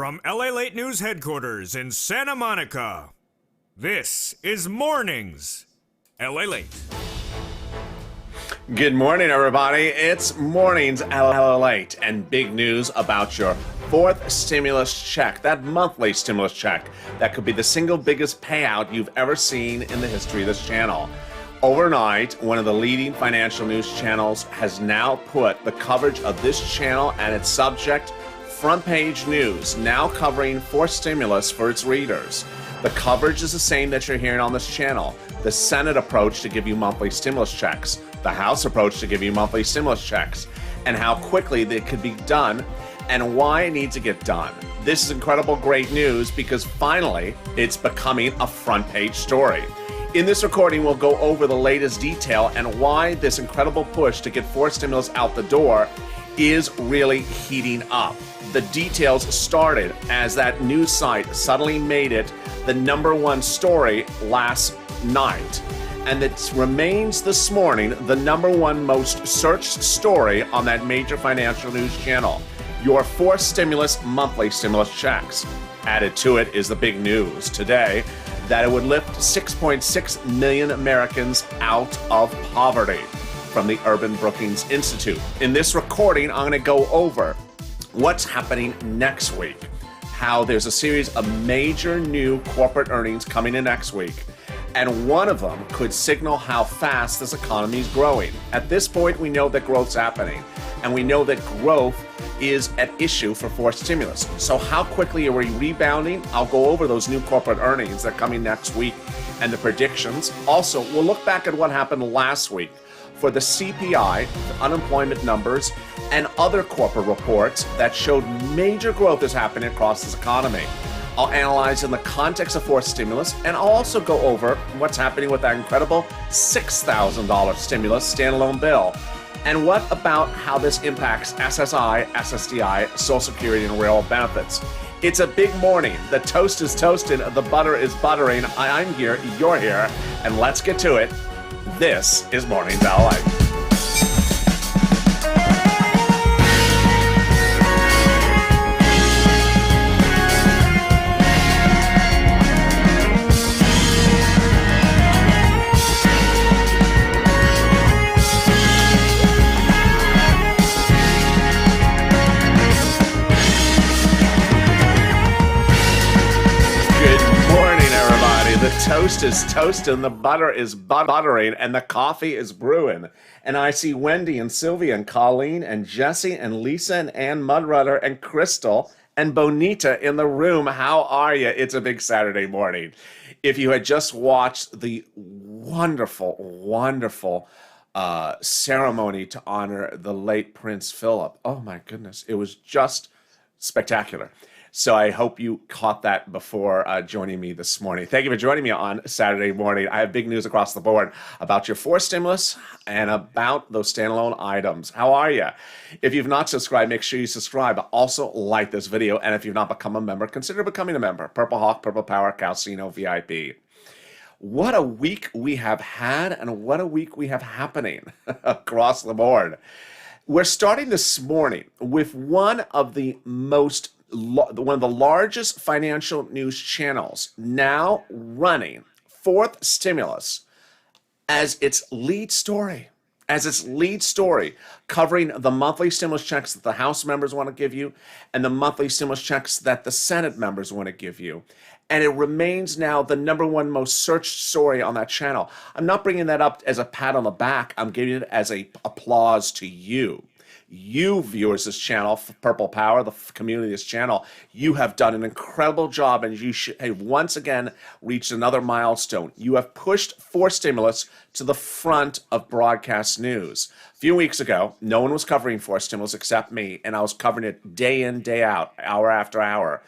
From LALATE News headquarters in Santa Monica, this is Mornings LALATE. Good morning, everybody. It's Mornings LALATE, and big news about your fourth stimulus check, that monthly stimulus check. That could be the single biggest payout you've ever seen in the history of this channel. Overnight, one of the leading financial news channels has now put the coverage of this channel and its subject front page news, now covering fourth stimulus for its readers. The coverage is the same that you're hearing on this channel. The Senate approach to give you monthly stimulus checks, the House approach to give you monthly stimulus checks, and how quickly they could be done and why it needs to get done. This is incredible, great news because finally it's becoming a front page story. In this recording, we'll go over the latest detail and why this incredible push to get fourth stimulus out the door is really heating up. The details started as that news site suddenly made it the #1 story last night. And it remains this morning the #1 most searched story on that major financial news channel. Your fourth stimulus monthly stimulus checks. Added to it is the big news today that it would lift 6.6 million Americans out of poverty from the Urban Brookings Institute. In this recording, I'm going to go over what's happening next week, how there's a series of major new corporate earnings coming in next week, and one of them could signal how fast this economy is growing. At this point, we know that growth's happening, and we know that growth is at issue for fourth stimulus. So how quickly are we rebounding? I'll go over those new corporate earnings that are coming next week and the predictions. Also, we'll look back at what happened last week for the CPI, the unemployment numbers, and other corporate reports that showed major growth is happening across this economy. I'll analyze in the context of fourth stimulus, and I'll also go over what's happening with that incredible $6,000 stimulus standalone bill. And what about how this impacts SSI, SSDI, Social Security, and railroad benefits? It's a big morning. The toast is toasted, the butter is buttering. I'm here, you're here, and let's get to it. This is Mornings LALATE. The toast is toasting, the butter is buttering, and the coffee is brewing. And I see Wendy and Sylvia and Colleen and Jesse and Lisa and Ann Mudrudder and Crystal and Bonita in the room. How are you? It's a big Saturday morning. If you had just watched the wonderful, wonderful ceremony to honor the late Prince Philip, oh my goodness, it was just spectacular. So I hope you caught that before joining me this morning. Thank you for joining me on Saturday morning. I have big news across the board about your fourth stimulus and about those standalone items. How are you? If you've not subscribed, make sure you subscribe. Also like this video. And if you've not become a member, consider becoming a member. Purple Hawk, Purple Power, Calcino VIP. What a week we have had and what a week we have happening across the board. We're starting this morning with one of the largest financial news channels now running fourth stimulus as its lead story, covering the monthly stimulus checks that the House members want to give you and the monthly stimulus checks that the Senate members want to give you. And it remains now the #1 most searched story on that channel. I'm not bringing that up as a pat on the back. I'm giving it as a applause to you. You viewers this channel, Purple Power, the community of this channel, you have done an incredible job and you have once again reached another milestone. You have pushed fourth stimulus to the front of broadcast news. A few weeks ago, no one was covering fourth stimulus except me, and I was covering it day in, day out, hour after hour.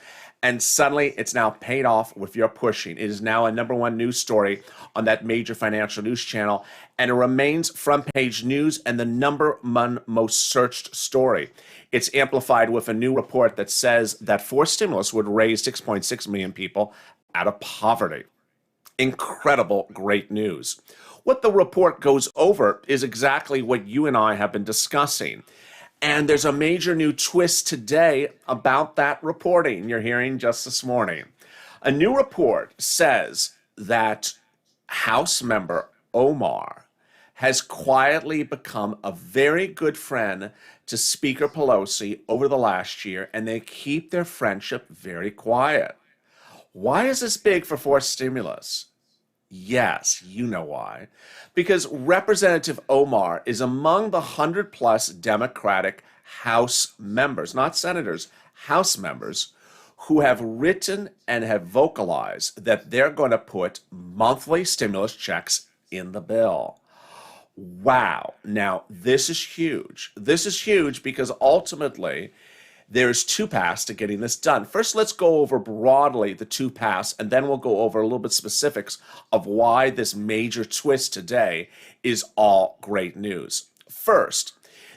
And suddenly, it's now paid off with your pushing. It is now a #1 news story on that major financial news channel, and it remains front page news and the #1 most searched story. It's amplified with a new report that says that fourth stimulus would raise 6.6 million people out of poverty. Incredible, great news. What the report goes over is exactly what you and I have been discussing. And there's a major new twist today about that reporting you're hearing just this morning. A new report says that House member Omar has quietly become a very good friend to Speaker Pelosi over the last year, and they keep their friendship very quiet. Why is this big for forced stimulus? Yes, you know why. Because Representative Omar is among the 100-plus Democratic House members, not senators, House members, who have written and have vocalized that they're going to put monthly stimulus checks in the bill. Wow. Now, this is huge. This is huge because ultimately there's two paths to getting this done. First, let's go over broadly the two paths, and then we'll go over a little bit specifics of why this major twist today is all great news. First,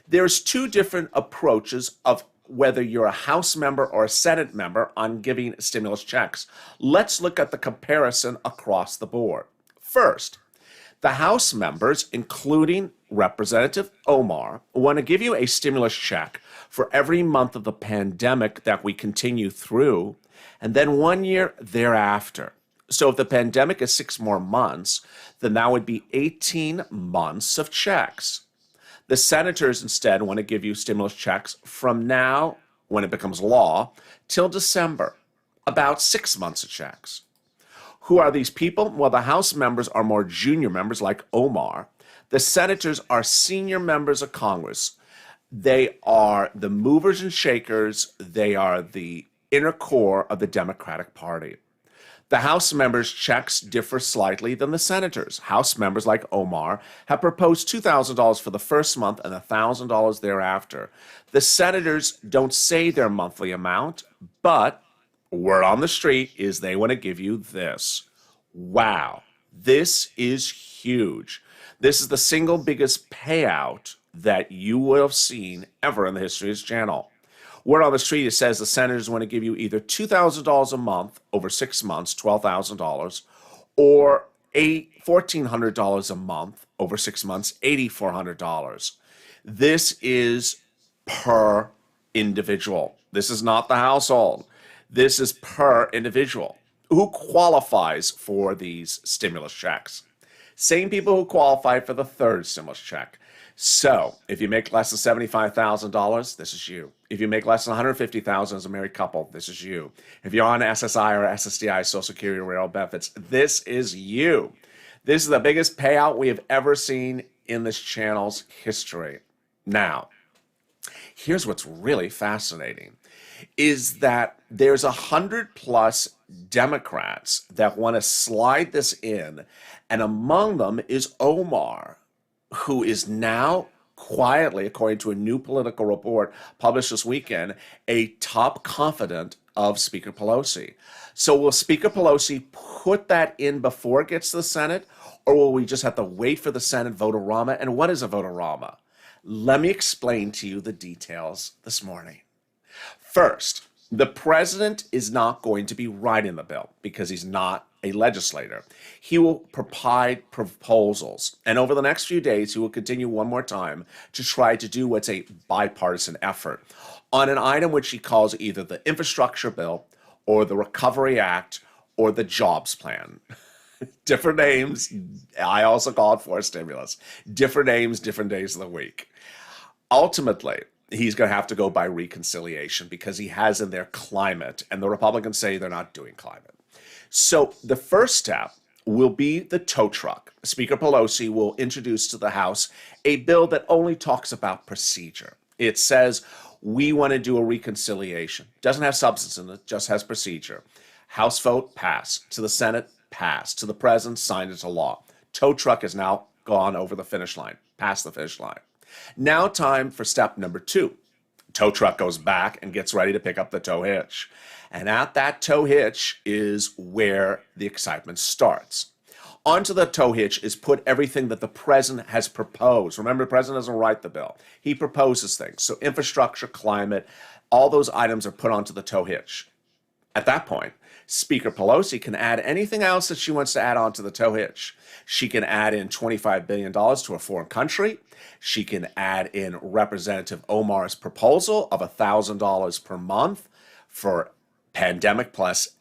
there's two different approaches of whether you're a House member or a Senate member on giving stimulus checks. Let's look at the comparison across the board. First, the House members, including Representative Omar, want to give you a stimulus check for every month of the pandemic that we continue through, and then 1 year thereafter. So if the pandemic is 6 more months, then that would be 18 months of checks. The senators instead want to give you stimulus checks from now, when it becomes law, till December, about 6 months of checks. Who are these people? Well, the House members are more junior members like Omar. The senators are senior members of Congress. They are the movers and shakers. They are the inner core of the Democratic Party. The House members' checks differ slightly than the senators. House members like Omar have proposed $2,000 for the first month and $1,000 thereafter. The senators don't say their monthly amount, but word on the street is they want to give you this. Wow, this is huge. This is the single biggest payout that you will have seen ever in the history of this channel. Word on the street, it says the senators want to give you either $2,000 a month over 6 months, $12,000, or $1,400 a month over 6 months, $8,400. This is per individual. This is not the household. This is per individual. Who qualifies for these stimulus checks? Same people who qualify for the third stimulus check. So if you make less than $75,000, this is you. If you make less than $150,000 as a married couple, this is you. If you're on SSI or SSDI, Social Security or Rail benefits, this is you. This is the biggest payout we have ever seen in this channel's history. Now, here's what's really fascinating, is that there's 100+ Democrats that want to slide this in, and among them is Omar, who is now quietly, according to a new political report published this weekend, a top confidant of Speaker Pelosi. So will Speaker Pelosi put that in before it gets to the Senate, or will we just have to wait for the Senate vote-a-rama? And what is a vote-a-rama? Let me explain to you the details this morning. First, the president is not going to be writing the bill because he's not a legislator. He will provide proposals, and over the next few days, he will continue one more time to try to do what's a bipartisan effort on an item which he calls either the infrastructure bill or the Recovery Act or the jobs plan. Different names. I also call it for stimulus. Different names, different days of the week. Ultimately, he's going to have to go by reconciliation because he has in there climate, and the Republicans say they're not doing climate. So the first step will be the tow truck. Speaker Pelosi will introduce to the House a bill that only talks about procedure. It says, we want to do a reconciliation. Doesn't have substance in it, just has procedure. House vote, pass. To the Senate, pass. To the President, signed into law. Tow truck has now gone over the finish line, past the finish line. Now time for step number 2. Tow truck goes back and gets ready to pick up the tow hitch. And at that tow hitch is where the excitement starts. Onto the tow hitch is put everything that the president has proposed. Remember, the president doesn't write the bill. He proposes things. So infrastructure, climate, all those items are put onto the tow hitch. At that point, Speaker Pelosi can add anything else that she wants to add on to the tow hitch. She can add in $25 billion to a foreign country. She can add in Representative Omar's proposal of $1,000 per month for pandemic plus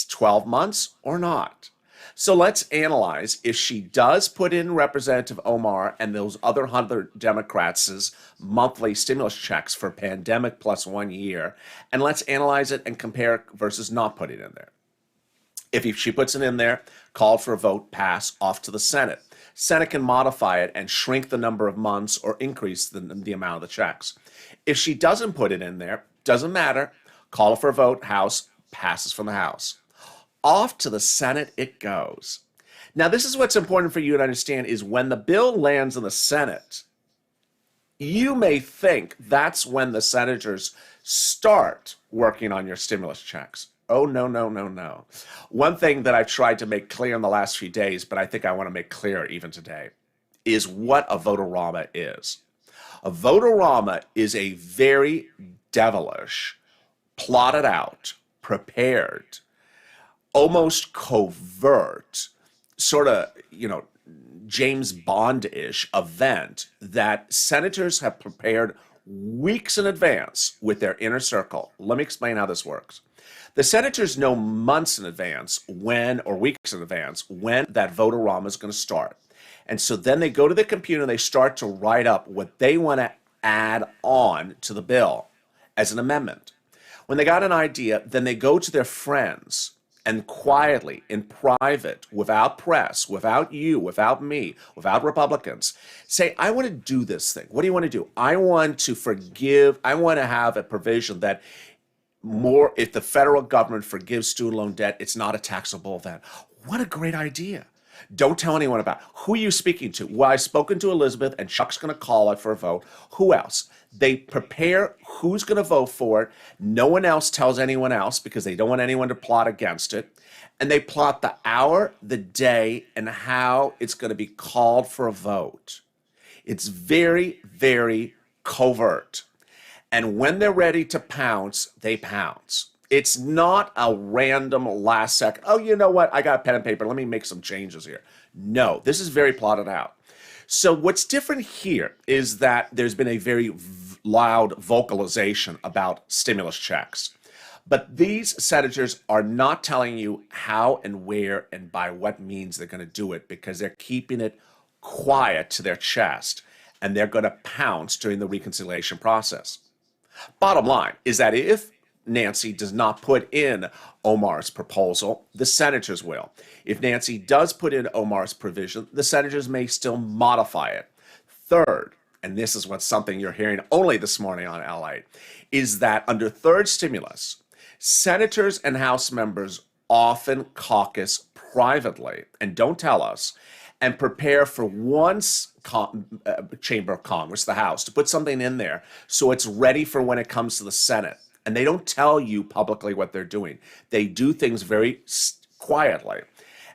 12 months or not. So let's analyze if she does put in Representative Omar and those other 100 Democrats' monthly stimulus checks for pandemic plus 1 year, and let's analyze it and compare versus not putting it in there. If she puts it in there, called for a vote, pass, off to the Senate. Senate can modify it and shrink the number of months or increase the amount of the checks. If she doesn't put it in there, doesn't matter, call for a vote, House, passes from the House. Off to the Senate it goes. Now, this is what's important for you to understand is when the bill lands in the Senate, you may think that's when the senators start working on your stimulus checks. Oh, no, no, no, no. One thing that I've tried to make clear in the last few days, but I think I want to make clear even today, is what a vote-a-rama is. A vote-a-rama is a very devilish, plotted out, prepared, almost covert, sort of, James Bond-ish event that senators have prepared weeks in advance with their inner circle. Let me explain how this works. The senators know months in advance or weeks in advance when that vote-a-rama is going to start. And so then they go to the computer and they start to write up what they want to add on to the bill as an amendment. When they got an idea, then they go to their friends and quietly, in private, without press, without you, without me, without Republicans, say, I want to do this thing. What do you want to do? I want to forgive, I want to have a provision that if the federal government forgives student loan debt, it's not a taxable event. What a great idea. Don't tell anyone about it. Who are you speaking to? Well, I've spoken to Elizabeth, and Chuck's going to call it for a vote. Who else? They prepare who's going to vote for it. No one else tells anyone else because they don't want anyone to plot against it. And they plot the hour, the day, and how it's going to be called for a vote. It's very, very covert. And when they're ready to pounce, they pounce. It's not a random last second, oh, you know what? I got pen and paper. Let me make some changes here. No, this is very plotted out. So what's different here is that there's been a very loud vocalization about stimulus checks. But these senators are not telling you how and where and by what means they're going to do it because they're keeping it quiet to their chest and they're going to pounce during the reconciliation process. Bottom line is that if Nancy does not put in Omar's proposal, the senators will. If Nancy does put in Omar's provision, the senators may still modify it. Third, and this is what's something you're hearing only this morning on LA, is that under third stimulus, senators and House members often caucus privately, and don't tell us, and prepare for one chamber of Congress, the House, to put something in there so it's ready for when it comes to the Senate. And they don't tell you publicly what they're doing. They do things very quietly.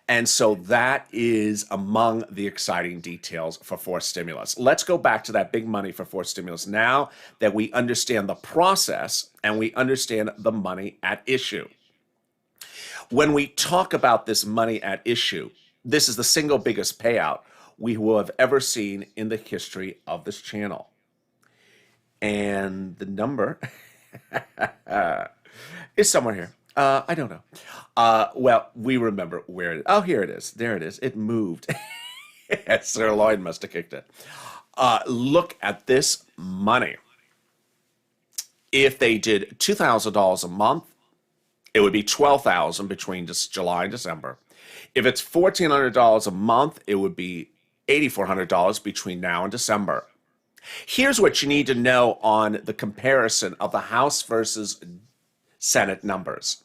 And so that is among the exciting details for fourth stimulus. Let's go back to that big money for fourth stimulus now that we understand the process and we understand the money at issue. When we talk about this money at issue, this is the single biggest payout we will have ever seen in the history of this channel. And the number is somewhere here. I don't know. Well, we remember where it is. Oh, here it is. There it is. It moved. Sir Lloyd must have kicked it. Look at this money. If they did $2,000 a month, it would be $12,000 between just July and December. If it's $1,400 a month, it would be $8,400 between now and December. Here's what you need to know on the comparison of the House versus Senate numbers.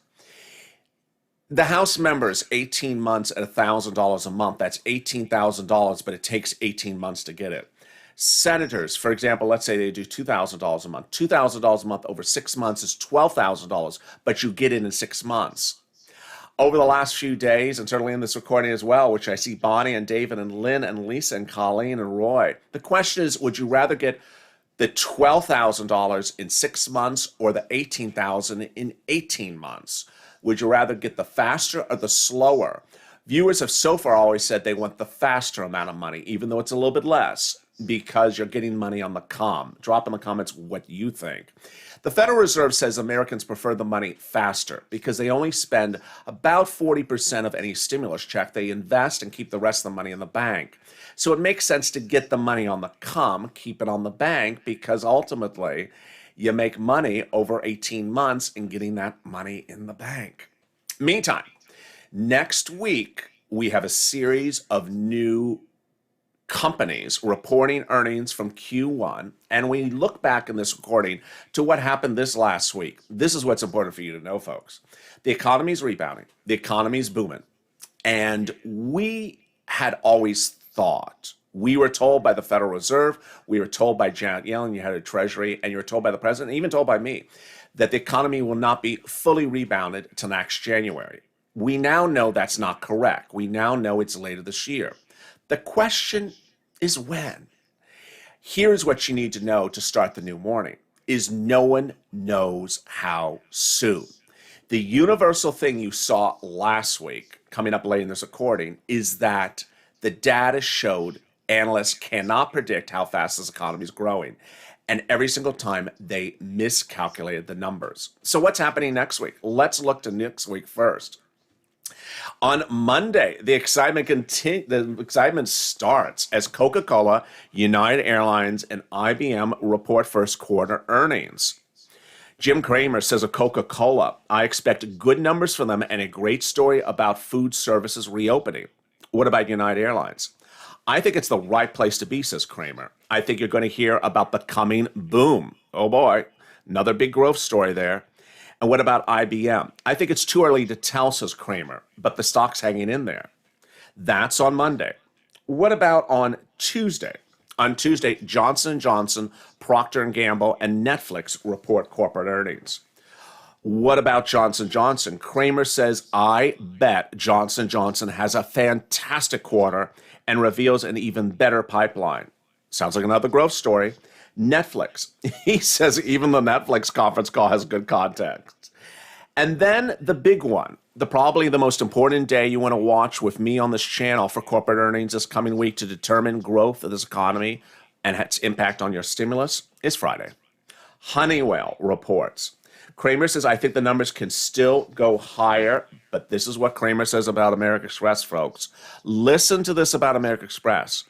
The House members, 18 months at $1,000 a month, that's $18,000, but it takes 18 months to get it. Senators, for example, let's say they do $2,000 a month. $2,000 a month over 6 months is $12,000, but you get it in 6 months. Over the last few days, and certainly in this recording as well, which I see Bonnie and David and Lynn and Lisa and Colleen and Roy, the question is, would you rather get The $12,000 in 6 months or the $18,000 in 18 months? Would you rather get the faster or the slower? Viewers have so far always said they want the faster amount of money, even though it's a little bit less, because you're getting money on the com. Drop in the comments what you think. The Federal Reserve says Americans prefer the money faster because they only spend about 40% of any stimulus check. They invest and keep the rest of the money in the bank. So it makes sense to get the money on the com, keep it on the bank, because ultimately you make money over 18 months in getting that money in the bank. Meantime, next week we have a series of new companies reporting earnings from Q1, and we look back in this recording to what happened this last week. This is what's important for you to know, folks. The economy's rebounding. The economy's booming. And we had always thought, we were told by the Federal Reserve, we were told by Janet Yellen, you had a Treasury, and you were told by the President, and even told by me, that the economy will not be fully rebounded till next January. We now know that's not correct. We now know it's later this year. The question is when. Here's what you need to know to start the new morning, is no one knows how soon. The universal thing you saw last week, coming up late in this recording, is that the data showed analysts cannot predict how fast this economy is growing. And every single time they miscalculated the numbers. So what's happening next week? Let's look to next week first. On Monday, the excitement starts as Coca-Cola, United Airlines, and IBM report first quarter earnings. Jim Cramer says of Coca-Cola, I expect good numbers from them and a great story about food services reopening. What about United Airlines? I think it's the right place to be, says Cramer. I think you're going to hear about the coming boom. Oh boy, another big growth story there. And what about IBM? I think it's too early to tell, says Cramer, but the stock's hanging in there. That's on Monday. What about on Tuesday? On Tuesday, Johnson & Johnson, Procter & Gamble, and Netflix report corporate earnings. What about Johnson & Johnson? Cramer says, I bet Johnson & Johnson has a fantastic quarter and reveals an even better pipeline. Sounds like another growth story. Netflix. He says even the Netflix conference call has good context. And then the big one, probably the most important day you want to watch with me on this channel for corporate earnings this coming week to determine growth of this economy and its impact on your stimulus is Friday. Honeywell reports. Cramer says, I think the numbers can still go higher, but this is what Cramer says about American Express, folks. Listen to this about American Express.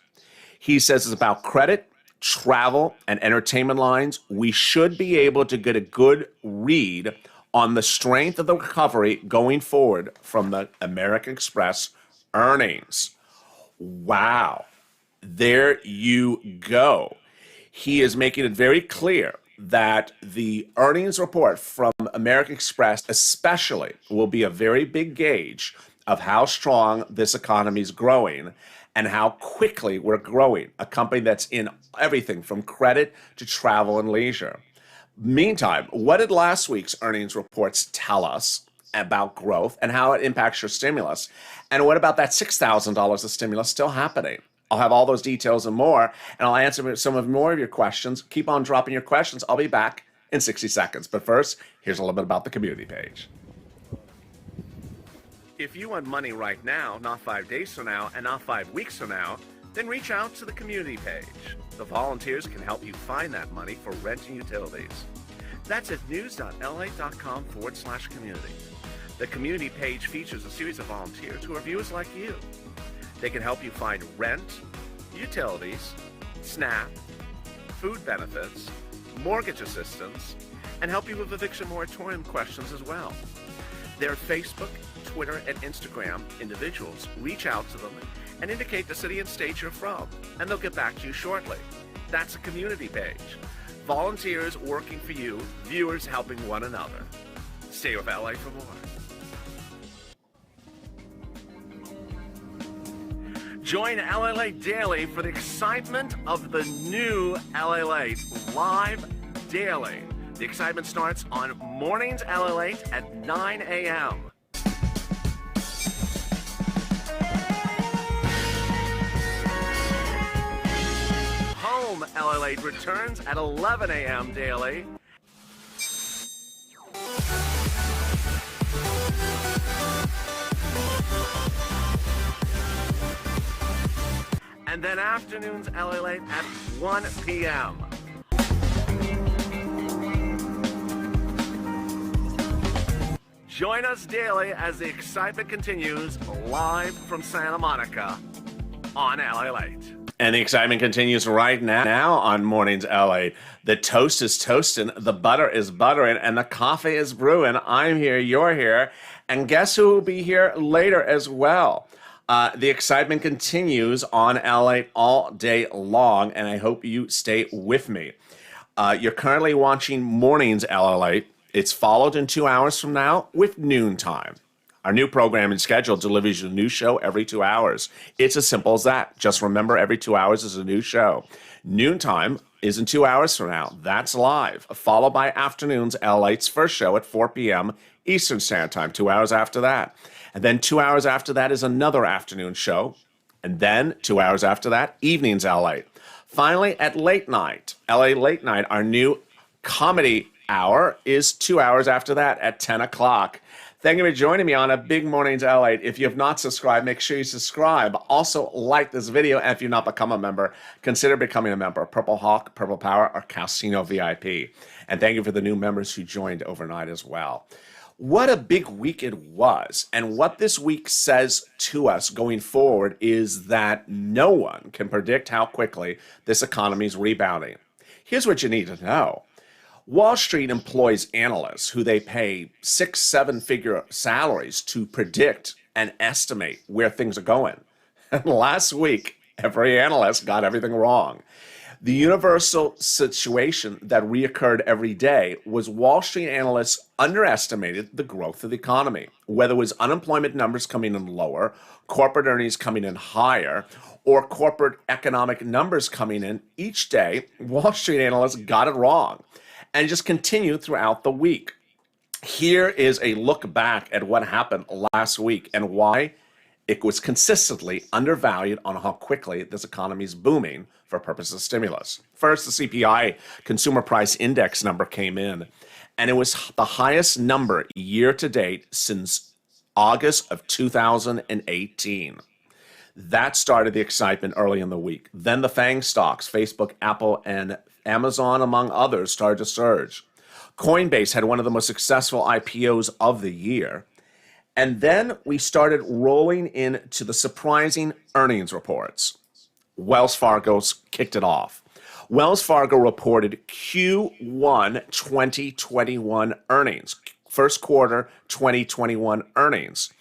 He says it's about credit, travel, and entertainment lines. We should be able to get a good read on the strength of the recovery going forward from the American Express earnings. Wow. There you go. He is making it very clear that the earnings report from American Express especially will be a very big gauge of how strong this economy is growing and how quickly we're growing, a company that's in everything from credit to travel and leisure. Meantime, what did last week's earnings reports tell us about growth and how it impacts your stimulus? And what about that $6,000 of stimulus still happening? I'll have all those details and more, and I'll answer some of more of your questions. Keep on dropping your questions. I'll be back in 60 seconds. But first, here's a little bit about the community page. If you want money right now, not 5 days from now, and not 5 weeks from now, then reach out to the community page. The volunteers can help you find that money for rent and utilities. That's at news.la.com/community. The community page features a series of volunteers who are viewers like you. They can help you find rent, utilities, SNAP, food benefits, mortgage assistance, and help you with eviction moratorium questions as well. Their Facebook, Twitter, and Instagram individuals reach out to them and indicate the city and state you're from, and they'll get back to you shortly. That's a community page. Volunteers working for you, viewers helping one another. Stay with LA for more. Join LALATE Daily for the excitement of the new LALATE live daily. The excitement starts on Mornings LALATE at 9 a.m. Home LALATE returns at 11 a.m. daily. And then afternoons LALATE at 1 p.m. Join us daily as the excitement continues live from Santa Monica on LALATE. And the excitement continues right now on Mornings LA. The toast is toasting, the butter is buttering, and the coffee is brewing. I'm here, you're here, and guess who will be here later as well? The excitement continues on LA all day long, and I hope you stay with me. You're currently watching Mornings LA. It's followed in 2 hours from now with Noontime. Our new programming schedule delivers you a new show every 2 hours. It's as simple as that. Just remember, every 2 hours is a new show. Noontime is in 2 hours from now. That's live. Followed by Afternoons, LA's first show at 4 p.m. Eastern Standard Time, 2 hours after that. And then 2 hours after that is another afternoon show. And then 2 hours after that, Evenings LA. Finally, at Late Night, LA Late Night, our new comedy hour is 2 hours after that at 10 o'clock. Thank you for joining me on a Big Mornings LA. If you have not subscribed, make sure you subscribe. Also, like this video, and if you've not become a member, consider becoming a member. Purple Hawk, Purple Power, or Casino VIP. And thank you for the new members who joined overnight as well. What a big week it was. And what this week says to us going forward is that no one can predict how quickly this economy is rebounding. Here's what you need to know. Wall Street employs analysts who they pay 6-7-figure salaries to predict and estimate where things are going. And last week, every analyst got everything wrong. The universal situation that reoccurred every day was Wall Street analysts underestimated the growth of the economy, whether it was unemployment numbers coming in lower, corporate earnings coming in higher, or corporate economic numbers coming in each day. Wall Street analysts got it wrong and just continued throughout the week. Here is a look back at what happened last week and why it was consistently undervalued on how quickly this economy is booming for purposes of stimulus. First, the CPI, Consumer Price Index number, came in, and it was the highest number year to date since August of 2018. That started the excitement early in the week. Then the FANG stocks, Facebook, Apple, and Amazon, among others, started to surge. Coinbase had one of the most successful IPOs of the year. And then we started rolling into the surprising earnings reports. Wells Fargo's kicked it off. Wells Fargo reported Q1 2021 earnings, first quarter 2021 earnings.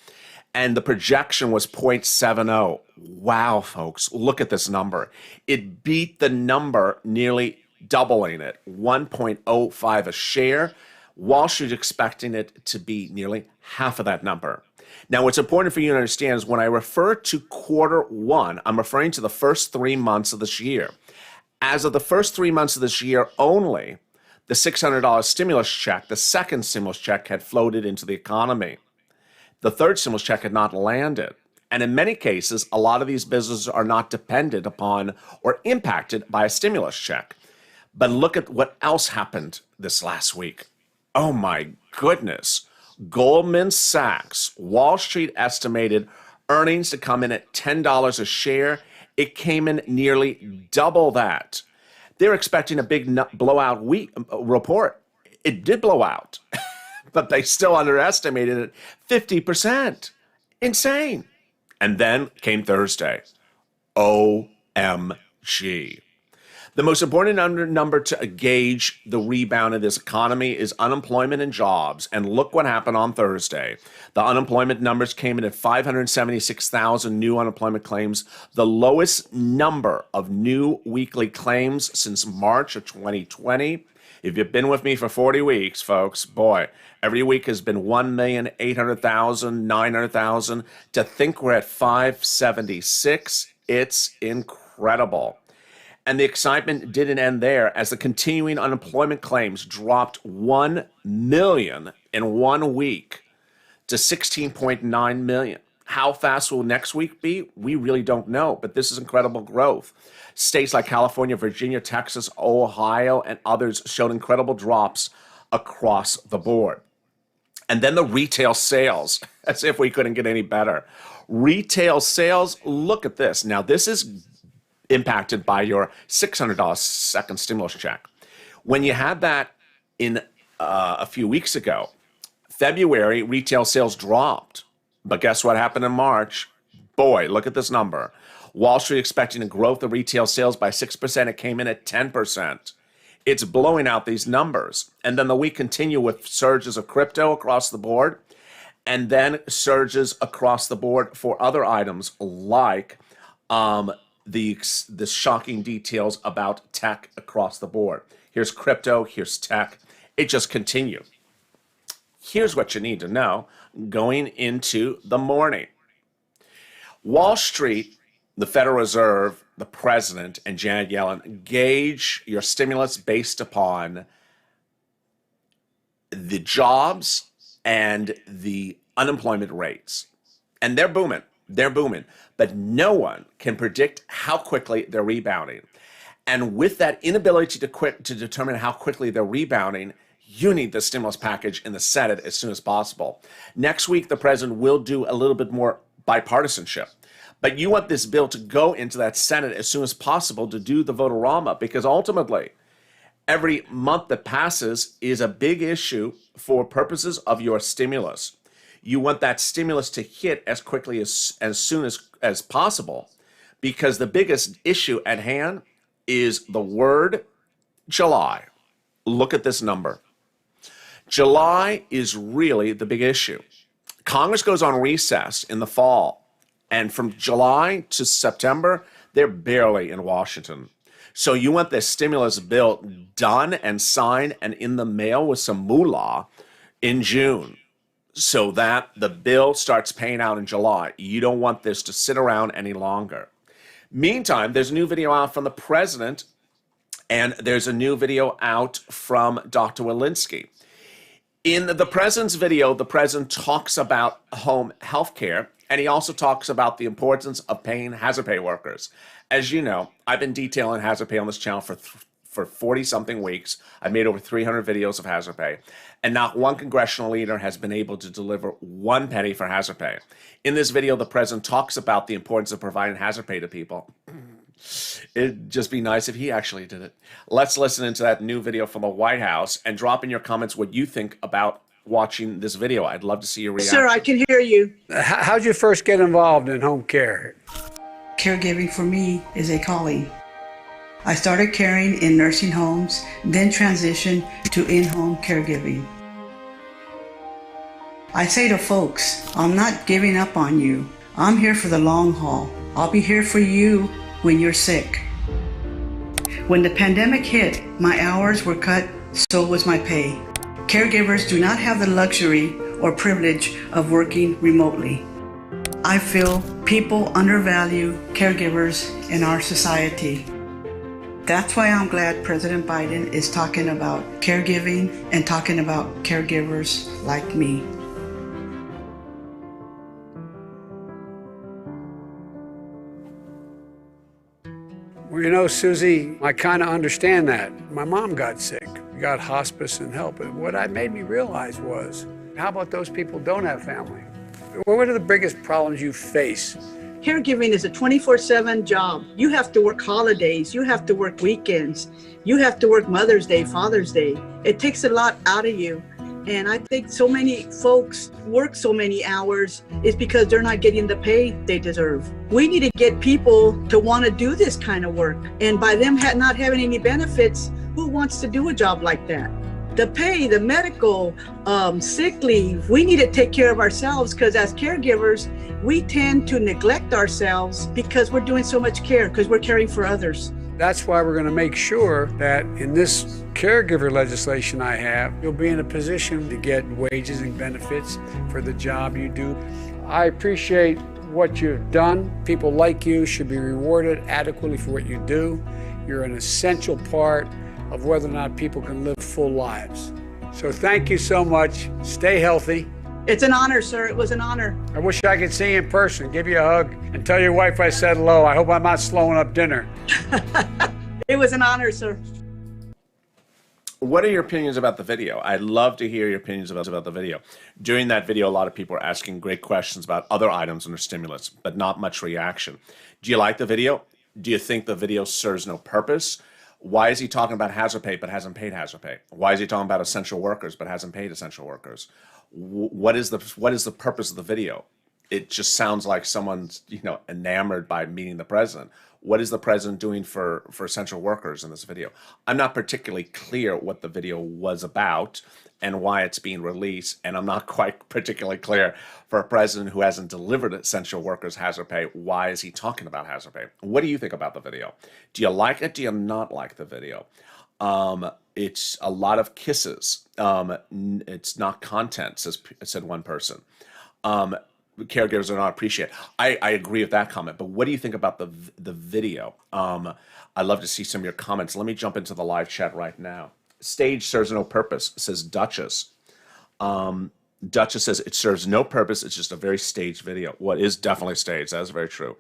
And the projection was 0.70. Wow, folks, look at this number. It beat the number, nearly doubling it, 1.05 a share. Wall Street expecting it to be nearly half of that number. Now, what's important for you to understand is when I refer to quarter one, I'm referring to the first 3 months of this year. As of the first 3 months of this year only, the $600 stimulus check, the second stimulus check, had floated into the economy. The third stimulus check had not landed. And in many cases, a lot of these businesses are not dependent upon or impacted by a stimulus check. But look at what else happened this last week. Oh my goodness. Goldman Sachs, Wall Street estimated earnings to come in at $10 a share. It came in nearly double that. They're expecting a big blowout report. It did blow out, but they still underestimated it 50%. Insane. And then came Thursday. OMG. The most important number to gauge the rebound of this economy is unemployment and jobs. And look what happened on Thursday. The unemployment numbers came in at 576,000 new unemployment claims, the lowest number of new weekly claims since March of 2020. If you've been with me for 40 weeks, folks, boy, every week has been 1,800,000, 900,000. To think we're at 576, it's incredible. And the excitement didn't end there, as the continuing unemployment claims dropped 1 million in 1 week to 16.9 million. How fast will next week be? We really don't know, but this is incredible growth. States like California, Virginia, Texas, Ohio, and others showed incredible drops across the board. And then the retail sales, as if we couldn't get any better. Retail sales, look at this. Now, this is impacted by your $600 second stimulus check. When you had that in a few weeks ago, February retail sales dropped. But guess what happened in March? Boy, look at this number. Wall Street expecting a growth of retail sales by 6%. It came in at 10%. It's blowing out these numbers. And then the week continued with surges of crypto across the board, and then surges across the board for other items like the shocking details about tech across the board. Here's crypto, here's tech. It just continued. Here's what you need to know going into the morning. Wall Street, the Federal Reserve, the President, and Janet Yellen gauge your stimulus based upon the jobs and the unemployment rates. And they're booming. They're booming. But no one can predict how quickly they're rebounding. And with that inability to determine how quickly they're rebounding, you need the stimulus package in the Senate as soon as possible. Next week, the president will do a little bit more bipartisanship. But you want this bill to go into that Senate as soon as possible to do the vote-a-rama, because ultimately, every month that passes is a big issue for purposes of your stimulus. You want that stimulus to hit as quickly as soon as possible, because the biggest issue at hand is the word July. Look at this number. July is really the big issue. Congress goes on recess in the fall, and from July to September, they're barely in Washington. So you want this stimulus bill done and signed and in the mail with some moolah in June, so that the bill starts paying out in July. You don't want this to sit around any longer. Meantime, there's a new video out from the president, and there's a new video out from Dr. Walensky. In the president's video, the president talks about home health care, and he also talks about the importance of paying hazard pay workers. As you know, I've been detailing hazard pay on this channel for 40-something weeks. I've made over 300 videos of hazard pay, and not one congressional leader has been able to deliver 1 penny for hazard pay. In this video, the president talks about the importance of providing hazard pay to people. It'd just be nice if he actually did it. Let's listen into that new video from the White House and drop in your comments what you think about watching this video. I'd love to see your reaction. Sir, I can hear you. How'd you first get involved in home care? Caregiving for me is a calling. I started caring in nursing homes, then transitioned to in-home caregiving. I say to folks, I'm not giving up on you. I'm here for the long haul. I'll be here for you when you're sick. When the pandemic hit, my hours were cut, so was my pay. Caregivers do not have the luxury or privilege of working remotely. I feel people undervalue caregivers in our society. That's why I'm glad President Biden is talking about caregiving and talking about caregivers like me. Well, you know, Susie, I kind of understand that. My mom got sick, got hospice and help. But what it made me realize was, how about those people who don't have family? What are the biggest problems you face? Caregiving is a 24/7 job. You have to work holidays. You have to work weekends. You have to work Mother's Day, Father's Day. It takes a lot out of you. And I think so many folks work so many hours is because they're not getting the pay they deserve. We need to get people to want to do this kind of work. And by them not having any benefits, who wants to do a job like that? The pay, the medical, sick leave, we need to take care of ourselves, because as caregivers, we tend to neglect ourselves because we're doing so much care, because we're caring for others. That's why we're going to make sure that in this caregiver legislation I have, you'll be in a position to get wages and benefits for the job you do. I appreciate what you've done. People like you should be rewarded adequately for what you do. You're an essential part of whether or not people can live full lives. So thank you so much. Stay healthy. It's an honor, sir. It was an honor. I wish I could see you in person, give you a hug, and tell your wife I said hello. I hope I'm not slowing up dinner. It was an honor, sir. What are your opinions about the video? I'd love to hear your opinions about the video. During that video, a lot of people are asking great questions about other items under stimulus, but not much reaction. Do you like the video? Do you think the video serves no purpose? Why is he talking about hazard pay but hasn't paid hazard pay? Why is he talking about essential workers but hasn't paid essential workers? What is the purpose of the video? It just sounds like someone's enamored by meeting the president. What is the president doing for essential workers in this video? I'm not particularly clear what the video was about and why it's being released, and I'm not quite particularly clear for a president who hasn't delivered essential workers hazard pay. Why is he talking about hazard pay? What do you think about the video? Do you like it? Do you not like the video? It's a lot of kisses. It's not content, said one person. Caregivers are not appreciated. I agree with that comment, but what do you think about the video? I'd love to see some of your comments. Let me jump into the live chat right now. Stage serves no purpose, says Duchess. Duchess says it serves no purpose. It's just a very staged video. Well, it is definitely staged. That is very true.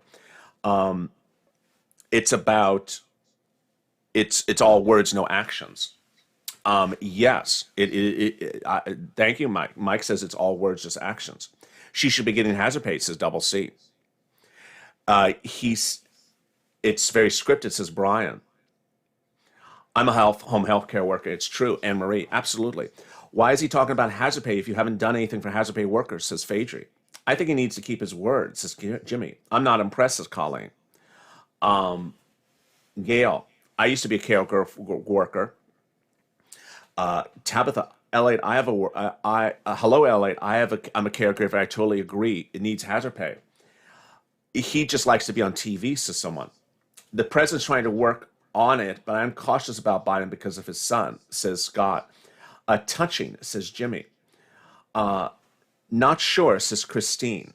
It's about, it's all words, no actions. Yes, thank you, Mike. Mike says it's all words, just actions. She should be getting hazard pay, says Double C. It's very scripted, says Brian. I'm a home health care worker. It's true. Anne Marie, absolutely. Why is he talking about hazard pay if you haven't done anything for hazard pay workers, says Phaedry. I think he needs to keep his word, says Jimmy. I'm not impressed, says Colleen. Gail, I used to be a care worker. Tabitha, L8, hello, L8. I'm a caregiver. I totally agree. It needs hazard pay. He just likes to be on TV, says someone. The president's trying to work on it, but I'm cautious about Biden because of his son, says Scott. Touching, says Jimmy. Not sure, says Christine.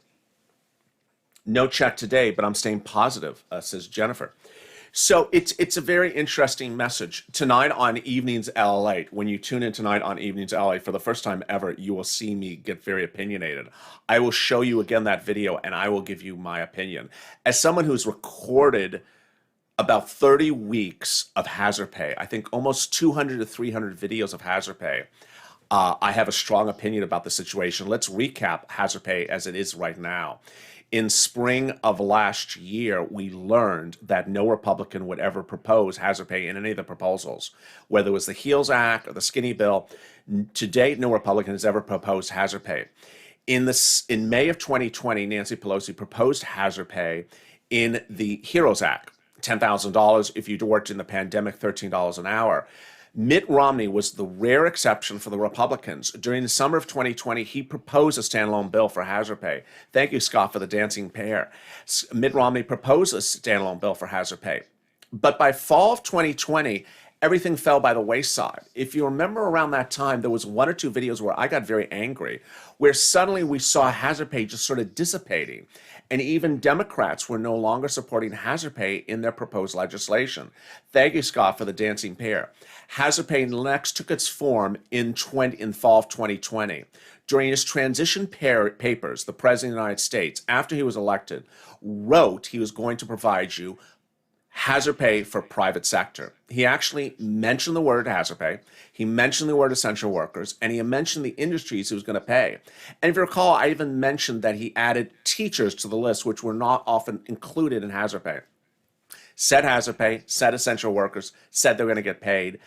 No check today, but I'm staying positive, says Jennifer. So it's a very interesting message. Tonight on Evenings LALATE, when you tune in tonight on Evenings LALATE, for the first time ever, you will see me get very opinionated. I will show you again that video, and I will give you my opinion. As someone who's recorded about 30 weeks of hazard pay, I think almost 200 to 300 videos of hazard pay, I have a strong opinion about the situation. Let's recap hazard pay as it is right now. In spring of last year, we learned that no Republican would ever propose hazard pay in any of the proposals, whether it was the HEALS Act or the skinny bill. To date, no Republican has ever proposed hazard pay. In May of 2020, Nancy Pelosi proposed hazard pay in the HEROES Act, $10,000 if you worked in the pandemic, $13 an hour. Mitt Romney was the rare exception for the Republicans. During the summer of 2020, he proposed a standalone bill for hazard pay. Thank you, Scott, for the dancing pair. Mitt Romney proposed a standalone bill for hazard pay. But by fall of 2020, everything fell by the wayside. If you remember around that time, there was one or two videos where I got very angry, where suddenly we saw hazard pay just sort of dissipating. And even Democrats were no longer supporting hazard pay in their proposed legislation. Thank you, Scott, for the dancing pair. Hazard pay next took its form in fall of 2020. During his transition papers, the President of the United States, after he was elected, wrote he was going to provide you hazard pay for private sector. He actually mentioned the word hazard pay, he mentioned the word essential workers, and he mentioned the industries he was going to pay. And if you recall, I even mentioned that he added teachers to the list, which were not often included in hazard pay. Said hazard pay, said essential workers, said they were going to get paid.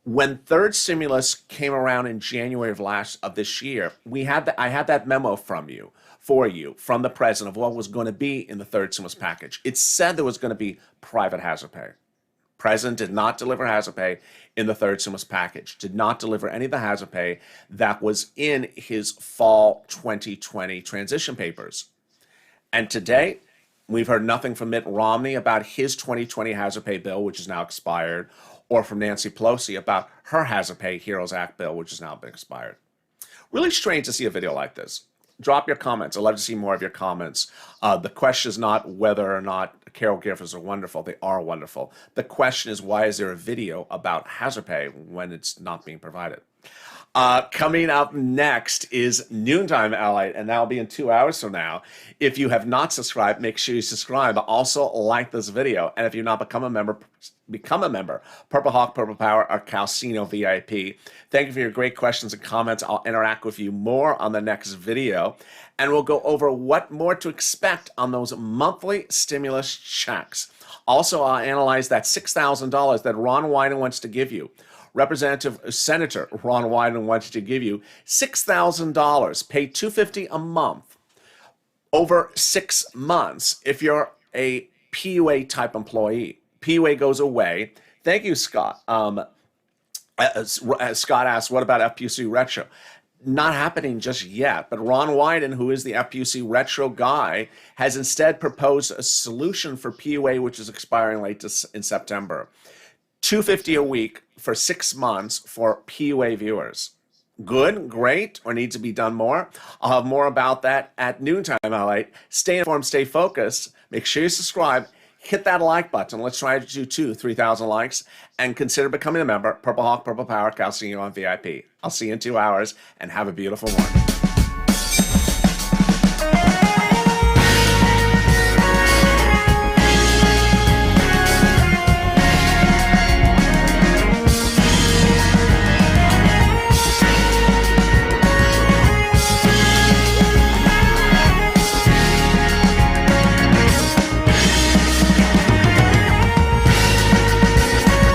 When third stimulus came around in January of this year, I had that memo from the president of what was going to be in the third stimulus package. It said there was going to be private hazard pay. President did not deliver hazard pay in the third stimulus package, did not deliver any of the hazard pay that was in his fall 2020 transition papers. And today, we've heard nothing from Mitt Romney about his 2020 hazard pay bill, which is now expired, or from Nancy Pelosi about her hazard pay HEROES Act bill, which has now been expired. Really strange to see a video like this. Drop your comments. I'd love to see more of your comments. The question is not whether or not caregivers are wonderful. They are wonderful. The question is, why is there a video about hazard pay when it's not being provided? Coming up next is Noontime LA, and that'll be in 2 hours from now. If you have not subscribed, make sure you subscribe. Also, like this video. And if you've not become a member, become a member. Purple Hawk, Purple Power, or Calcino VIP. Thank you for your great questions and comments. I'll interact with you more on the next video. And we'll go over what more to expect on those monthly stimulus checks. Also, I'll analyze that $6,000 that Ron Wyden wants to give you. Senator Ron Wyden wants to give you $6,000, pay $250 a month over 6 months if you're a PUA type employee. PUA goes away. Thank you, Scott. Scott asked, what about FPUC Retro? Not happening just yet, but Ron Wyden, who is the FPUC Retro guy, has instead proposed a solution for PUA, which is expiring late in September. $250 a week for 6 months for PUA viewers. Good, great, or needs to be done more? I'll have more about that at Noontime LA. Stay informed, stay focused. Make sure you subscribe. Hit that like button. Let's try to do 3,000 likes. And consider becoming a member. Purple Hawk, Purple Power, Calcino on VIP. I'll see you in 2 hours, and have a beautiful morning.